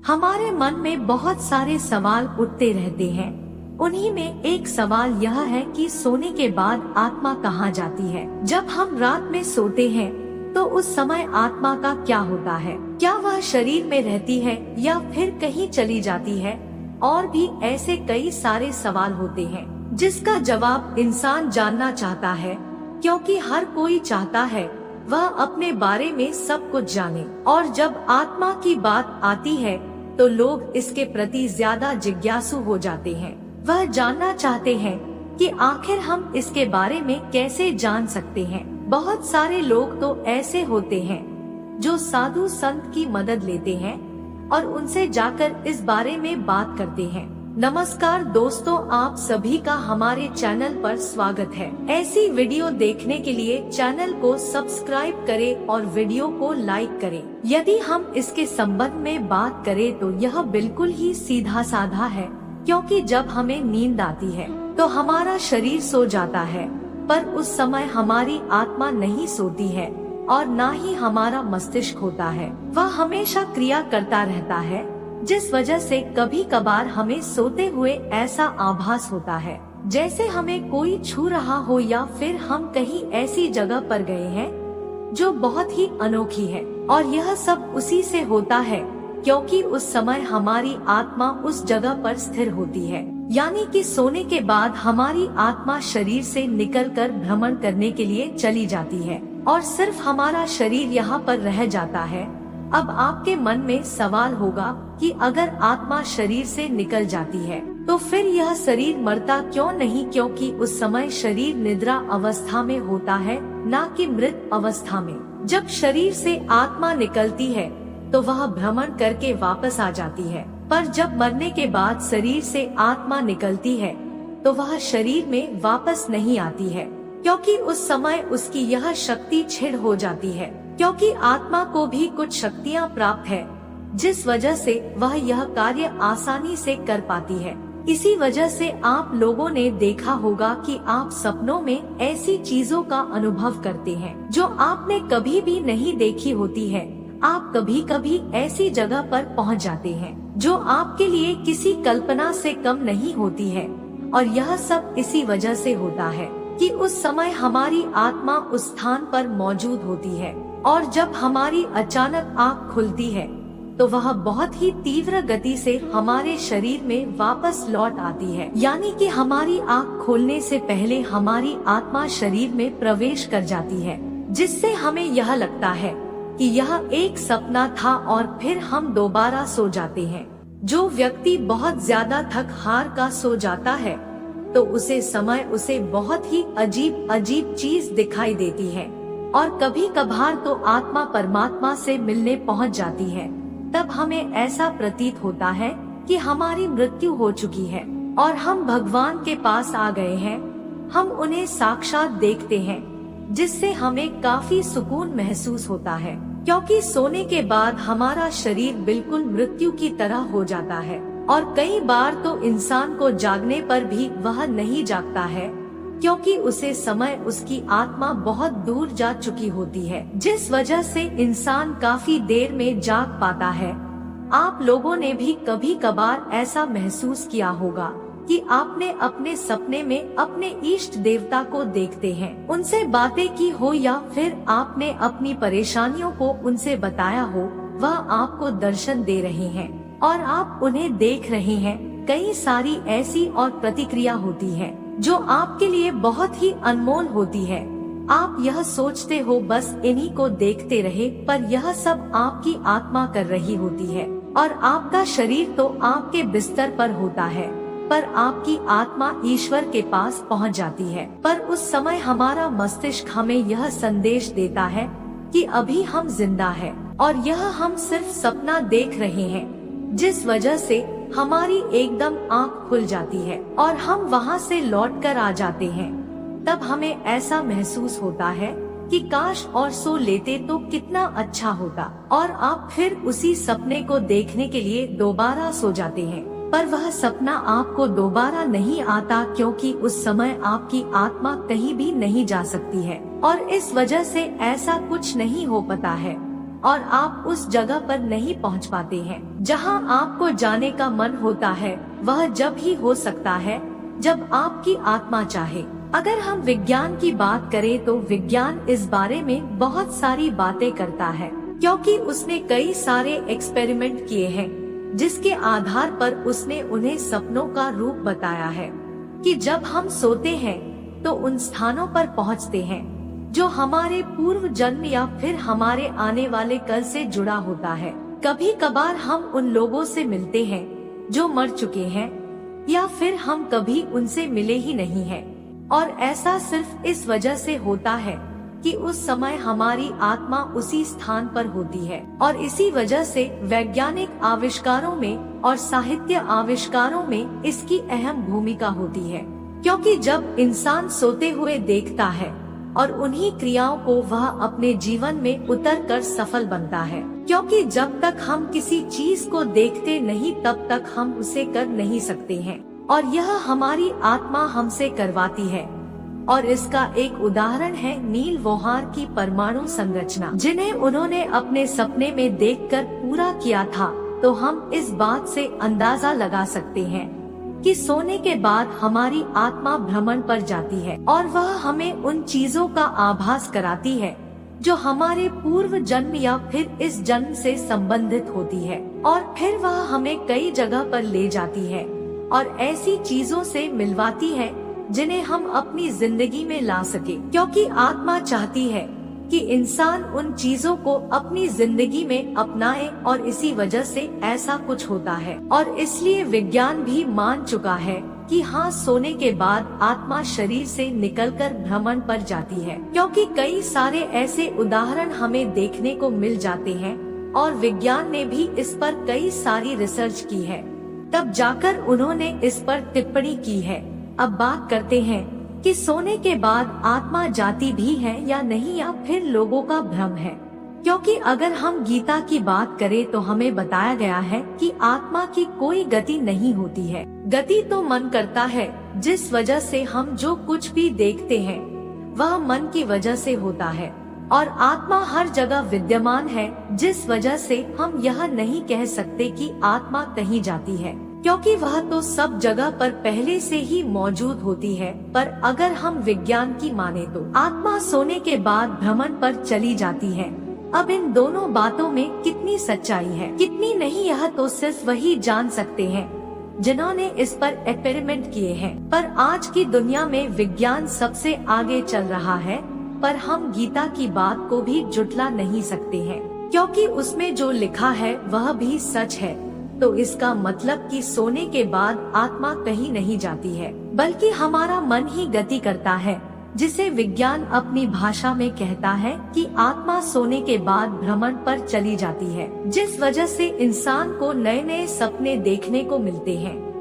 हमारे मन में बहुत सारे सवाल उठते रहते हैं। उन्हीं में एक सवाल यह है कि सोने के बाद आत्मा कहाँ जाती है। जब हम रात में सोते हैं तो उस समय आत्मा का क्या होता है? क्या वह शरीर में रहती है या फिर कहीं चली जाती है? और भी ऐसे कई सारे सवाल होते हैं जिसका जवाब इंसान जानना चाहता है, क्योंकि हर कोई चाहता है वह अपने बारे में सब कुछ जाने। और जब आत्मा की बात आती है तो लोग इसके प्रति ज्यादा जिज्ञासु हो जाते हैं। वह जानना चाहते हैं कि आखिर हम इसके बारे में कैसे जान सकते हैं। बहुत सारे लोग तो ऐसे होते हैं जो साधु संत की मदद लेते हैं और उनसे जाकर इस बारे में बात करते हैं। नमस्कार दोस्तों, आप सभी का हमारे चैनल पर स्वागत है। ऐसी वीडियो देखने के लिए चैनल को सब्सक्राइब करें और वीडियो को लाइक करें। यदि हम इसके संबंध में बात करें तो यह बिल्कुल ही सीधा साधा है, क्योंकि जब हमें नींद आती है तो हमारा शरीर सो जाता है, पर उस समय हमारी आत्मा नहीं सोती है और ना ही हमारा मस्तिष्क होता है। वह हमेशा क्रिया करता रहता है, जिस वजह से कभी कभार हमें सोते हुए ऐसा आभास होता है जैसे हमें कोई छू रहा हो, या फिर हम कहीं ऐसी जगह पर गए हैं जो बहुत ही अनोखी है। और यह सब उसी से होता है क्योंकि उस समय हमारी आत्मा उस जगह पर स्थिर होती है। यानी कि सोने के बाद हमारी आत्मा शरीर से निकलकर भ्रमण करने के लिए चली जाती है और सिर्फ हमारा शरीर यहाँ पर रह जाता है। अब आपके मन में सवाल होगा कि अगर आत्मा शरीर से निकल जाती है तो फिर यह शरीर मरता क्यों नहीं? क्योंकि उस समय शरीर निद्रा अवस्था में होता है, ना कि मृत अवस्था में। जब शरीर से आत्मा निकलती है तो वह भ्रमण करके वापस आ जाती है, पर जब मरने के बाद शरीर से आत्मा निकलती है तो वह शरीर में वापस नहीं आती है, क्योंकि उस समय उसकी यह शक्ति क्षीण हो जाती है। क्योंकि आत्मा को भी कुछ शक्तियाँ प्राप्त है, जिस वजह से वह यह कार्य आसानी से कर पाती है। इसी वजह से आप लोगों ने देखा होगा कि आप सपनों में ऐसी चीजों का अनुभव करते हैं जो आपने कभी भी नहीं देखी होती है। आप कभी कभी ऐसी जगह पर पहुंच जाते हैं जो आपके लिए किसी कल्पना से कम नहीं होती है। और यह सब इसी वजह से होता है कि उस समय हमारी आत्मा उस स्थान पर मौजूद होती है, और जब हमारी अचानक आँख खुलती है तो वह बहुत ही तीव्र गति से हमारे शरीर में वापस लौट आती है। यानी कि हमारी आँख खोलने से पहले हमारी आत्मा शरीर में प्रवेश कर जाती है, जिससे हमें यह लगता है कि यह एक सपना था और फिर हम दोबारा सो जाते हैं। जो व्यक्ति बहुत ज्यादा थक हार का सो जाता है तो उसे बहुत ही अजीब अजीब चीज दिखाई देती है, और कभी कभार तो आत्मा परमात्मा से मिलने पहुंच जाती है। तब हमें ऐसा प्रतीत होता है कि हमारी मृत्यु हो चुकी है और हम भगवान के पास आ गए हैं। हम उन्हें साक्षात देखते हैं, जिससे हमें काफी सुकून महसूस होता है, क्योंकि सोने के बाद हमारा शरीर बिल्कुल मृत्यु की तरह हो जाता है। और कई बार तो इंसान को जागने पर भी वह नहीं जागता है, क्योंकि उसे समय उसकी आत्मा बहुत दूर जा चुकी होती है, जिस वजह से इंसान काफी देर में जाग पाता है। आप लोगों ने भी कभी कभार ऐसा महसूस किया होगा कि आपने अपने सपने में अपने इष्ट देवता को देखते हैं, उनसे बातें की हो, या फिर आपने अपनी परेशानियों को उनसे बताया हो। वह आपको दर्शन दे रहे हैं और आप उन्हें देख रहे हैं। कई सारी ऐसी और प्रतिक्रिया होती है जो आपके लिए बहुत ही अनमोल होती है। आप यह सोचते हो बस इन्हीं को देखते रहे, पर यह सब आपकी आत्मा कर रही होती है। और आपका शरीर तो आपके बिस्तर पर होता है, पर आपकी आत्मा ईश्वर के पास पहुंच जाती है। पर उस समय हमारा मस्तिष्क हमें यह संदेश देता है कि अभी हम जिंदा हैं और यह हम सिर्फ सपना देख रहे हैं, जिस वजह से हमारी एकदम आँख खुल जाती है और हम वहाँ से लौटकर आ जाते हैं। तब हमें ऐसा महसूस होता है कि काश और सो लेते तो कितना अच्छा होता, और आप फिर उसी सपने को देखने के लिए दोबारा सो जाते हैं। पर वह सपना आपको दोबारा नहीं आता, क्योंकि उस समय आपकी आत्मा कहीं भी नहीं जा सकती है और इस वजह से ऐसा कुछ नहीं हो पाता है। और आप उस जगह पर नहीं पहुंच पाते हैं जहां आपको जाने का मन होता है। वह जब ही हो सकता है जब आपकी आत्मा चाहे। अगर हम विज्ञान की बात करें तो विज्ञान इस बारे में बहुत सारी बातें करता है, क्योंकि उसने कई सारे एक्सपेरिमेंट किए हैं जिसके आधार पर उसने उन्हें सपनों का रूप बताया है कि जब हम सोते हैं तो उन स्थानों पर पहुंचते हैं जो हमारे पूर्व जन्म या फिर हमारे आने वाले कल से जुड़ा होता है। कभी कभार हम उन लोगों से मिलते हैं जो मर चुके हैं या फिर हम कभी उनसे मिले ही नहीं हैं, और ऐसा सिर्फ इस वजह से होता है कि उस समय हमारी आत्मा उसी स्थान पर होती है। और इसी वजह से वैज्ञानिक आविष्कारों में और साहित्य आविष्कारों में इसकी अहम भूमिका होती है, क्योंकि जब इंसान सोते हुए देखता है और उन्हीं क्रियाओं को वह अपने जीवन में उतर कर सफल बनता है, क्योंकि जब तक हम किसी चीज को देखते नहीं तब तक हम उसे कर नहीं सकते हैं, और यह हमारी आत्मा हमसे करवाती है। और इसका एक उदाहरण है नील बोहर की परमाणु संरचना, जिन्हें उन्होंने अपने सपने में देखकर पूरा किया था। तो हम इस बात से अंदाजा लगा सकते हैं कि सोने के बाद हमारी आत्मा भ्रमण पर जाती है और वह हमें उन चीजों का आभास कराती है जो हमारे पूर्व जन्म या फिर इस जन्म से संबंधित होती है, और फिर वह हमें कई जगह पर ले जाती है और ऐसी चीजों से मिलवाती है जिन्हें हम अपनी जिंदगी में ला सके, क्योंकि आत्मा चाहती है कि इंसान उन चीजों को अपनी जिंदगी में अपनाए, और इसी वजह से ऐसा कुछ होता है। और इसलिए विज्ञान भी मान चुका है कि हाँ, सोने के बाद आत्मा शरीर से निकलकर भ्रमण पर जाती है, क्योंकि कई सारे ऐसे उदाहरण हमें देखने को मिल जाते हैं और विज्ञान ने भी इस पर कई सारी रिसर्च की है, तब जाकर उन्होंने इस पर टिप्पणी की है। अब बात करते हैं कि सोने के बाद आत्मा जाती भी है या नहीं, या फिर लोगों का भ्रम है। क्योंकि अगर हम गीता की बात करें तो हमें बताया गया है कि आत्मा की कोई गति नहीं होती है। गति तो मन करता है, जिस वजह से हम जो कुछ भी देखते हैं वह मन की वजह से होता है, और आत्मा हर जगह विद्यमान है, जिस वजह से हम यह नहीं कह सकते कि आत्मा कहीं जाती है, क्योंकि वह तो सब जगह पर पहले से ही मौजूद होती है। पर अगर हम विज्ञान की माने तो आत्मा सोने के बाद भ्रमण पर चली जाती है। अब इन दोनों बातों में कितनी सच्चाई है कितनी नहीं, यह तो सिर्फ वही जान सकते हैं जिन्होंने इस पर एक्सपेरिमेंट किए हैं। पर आज की दुनिया में विज्ञान सबसे आगे चल रहा है, पर हम गीता की बात को भी जुटला नहीं सकते हैं, क्योंकि उसमें जो लिखा है वह भी सच है। तो इसका मतलब कि सोने के बाद आत्मा कहीं नहीं जाती है, बल्कि हमारा मन ही गति करता है, जिसे विज्ञान अपनी भाषा में कहता है कि आत्मा सोने के बाद भ्रमण पर चली जाती है, जिस वजह से इंसान को नए नए सपने देखने को मिलते हैं।